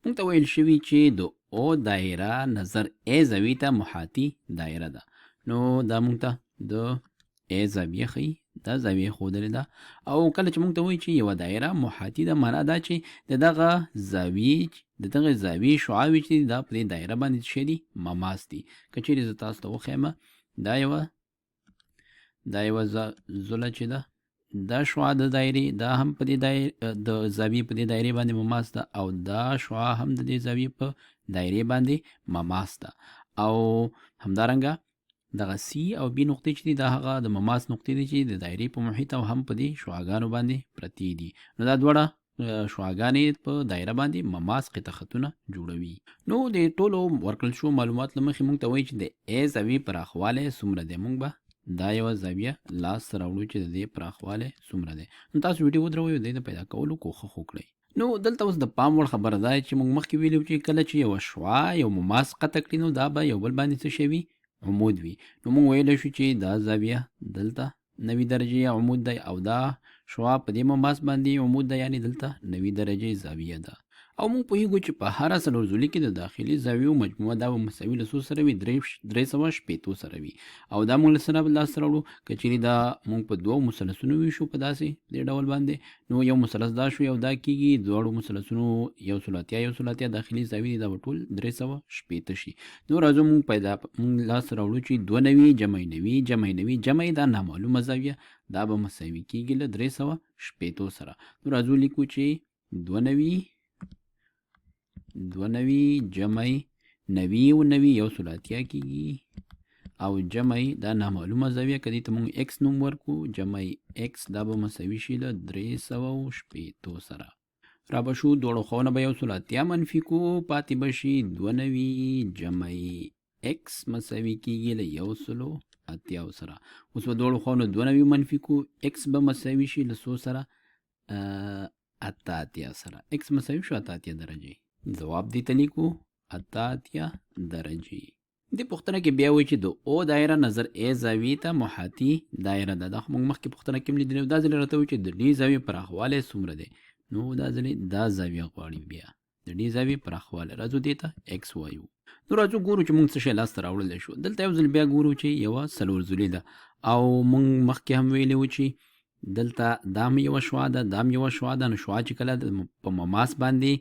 مونږ ته ویل شوي چې د او دایره نظر ای زاویې ته محاطي دایره ده. نو دا مونږ ته د ای زاویه ښیي، دا زاویه ښودلې ده. او کله چې مونږ ته وایي چې یوه دایره محاطي ده، معنا دا چې د دغه زاویې شعاوې چې دي دا په دې دایره باندې څه شی دي؟ مماس دي. که چیرې زه تاسو ته وښیمه دا یوه زله چې ده، دا شعاع د دایرې دا هم په دې د زاویې په دې دایرې باندې مماس ده، او دا شعاع هم د دې زاویې په دایرې باندې مماس ده. او همدارنګه دغه سی او بی نقطې چې دي دا هغه د مماس نقطې دي چې د دایرې په محیط او هم په دې شعاګانو باندې پرتې دي. نو دا دواړه شعاګانې په دایره باندې مماس قطع خطونه جوړوي. نو د ټولو ورکړل شو معلومات له مخې مونږ ته وایي چې د ای زاویې پراخوالی څومره دی. مونږ به دا یوه زاویه لاس راوړو چې د دې پراخوالی څومره دی. نو تاسو ویډیو ودروئ او د دې د پیدا کولو کوښښ وکړئ. نو دلته اوس د پام وړ خبره دا چې مونږ مخکې ویلي چې کله چې یوه شعاع یو مماس قطع کړي نو دا به یو بل باندې څه شی وي؟ عمود وي. نو مونږ ویلی شو چې دا زاویه دلته 90 درجې عمود دی او دا شعاع په دې مماس باندې عمود ده، یعنې دلته 90 درجې زاویه ده. او مونږ پوهیږو چې په هره څلورزولي کې د داخلي زاویو مجموعه دا به مساوي له څو سره وي؟ 360 سره وي. او دا مونږ له څه لاسته راوړو؟ که چیرې دا مونږ په دوو مثلثونو ویشو په داسې دې ډول باندې، نو یو مثلث دا شو یو دا کېږي، دواړو مثلثونو یو سل اتیا داخلي زاویې دا به ټول 360 شي. نو راځو مونږ لاسته راوړو چې 92 جمع 90 جمع دا نامعلومه زاویه دا به مساوي کېږي له 360 سره. نو راځو لیکو چې 92 جمع 90 یو سل اتیا کېږي، او جمع دا نامعلومه زاویه که دې ته مونږ ایکس نوم ورکو، جمع ایکس دا به مساوي شي له 360 سره. را به شو دواړو خواونه به یو سل اتیا منفي کو، پاتې به شي 92 جمع ایکس مساوي کېږي له یو سلو اتیاو سره. اوس به دواړو خواونو 92 منفي کو، ایکس به مساوي شي له څو سره؟ 88 سره. ایکس مساوي شو 88 درجې. ځواب دې ته لیکو 88 درجې. دې پوښتنه کې بیا وایي چې د او دایره نظر ای زاویې ته محاطي دایره ده. دا خو موږ مخکې پوښتنه کې هم لیدلې وه. دا ځلې راته وایي چې د ډي زاویې پراخوالی څومره دی. نو دا ځلې دا زاویه غواړي، بیا د ډي زاویې پراخوالی. راځو دې ته ایکس وایو. نو راځو ګورو چې موږ څه شی لاسته راوړلی شو. دلته یو ځل بیا ګورو چې یوه څلورزولي ده، او موږ مخکې هم ویلي وو چې دلته دا هم یوه شعاع ده، دا هم یوه شعاع ده. نو شعاع چې کله په مماس باندې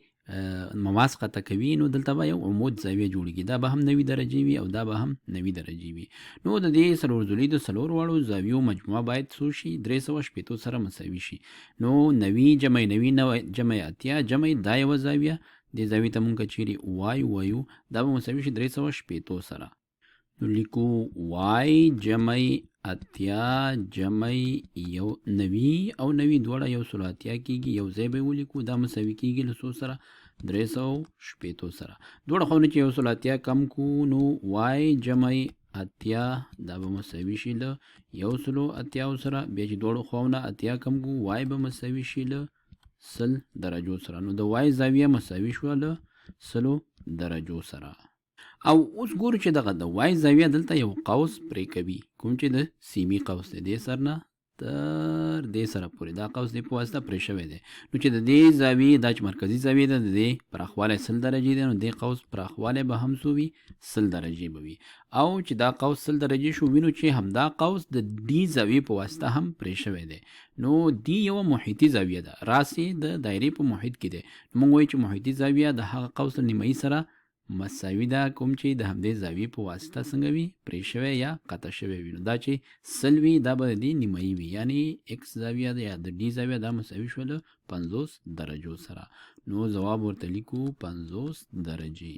مماس قطع کوي نو دلته به یو عمود زاویه جوړیږي، دا به هم 90 درجې وي او دا به هم 90 درجې وي. نو د دې څلورزولي د څلور واړو زاویو مجموعه باید څو شي؟ 360 سره مساوي شي. نو 90 جمع 90 جمع اتیا جمع دا یوه زاویه، دې زاویې ته مونږ که چیرې وایو دا به مساوي شي 360 سره. نو لیکو وای جمع اتیا جمع 90 او 90 دواړه یو سل اتیا کېږي، یو ځای به یې ولیکو، دا مساوي کېږي له څو سره؟ 360 سره. دواړه خواونه چې یو سل اتیا کم کو نو وای جمع اتیا دا به مساوي شي له یو سلو اتیاو سره. بیا چې دواړو خواونه اتیا کم کو وای به مساوي شي له 100 درجو سره. نو د وای زاویه مساوي شوه له 100 درجو سره. او اوس ګورو چې دغه د وای زاویه دلته یو قوس پرې کوي، کوم چې د سیمي قوس دی، دې سر نه تر دې سره پورې دا قوس دې په واسطه پرې شوی دی. نو چې د دې زاویې دا چې مرکزي زاویه ده د دې پراخوالی 100 درجې دی، نو دې قوس پراخوالی به هم څو وي؟ 100 درجې به وي. او چې دا قوس 100 درجې شو، وینو چې همدا قوس د ډي زاویې په واسطه هم پرې شوی دی. نو دی یوه محیطي زاویه ده، راسې د دایرې په محیط کې دی. موږ وایو چې محیطي زاویه د هغه قوس نیمایي سره مساوي ده، کوم چې د همدې زاویې په واسطه څنګه وي؟ پرې شوی یا قطع شوی وي. نو دا چې 100 وي دا به د دې نیمایي وي، یعنې ایکس زاویه ده یا د ډي زاویه دا مساوي شوه له 50 درجو سره. نو ځواب ورته لیکو 50 درجې.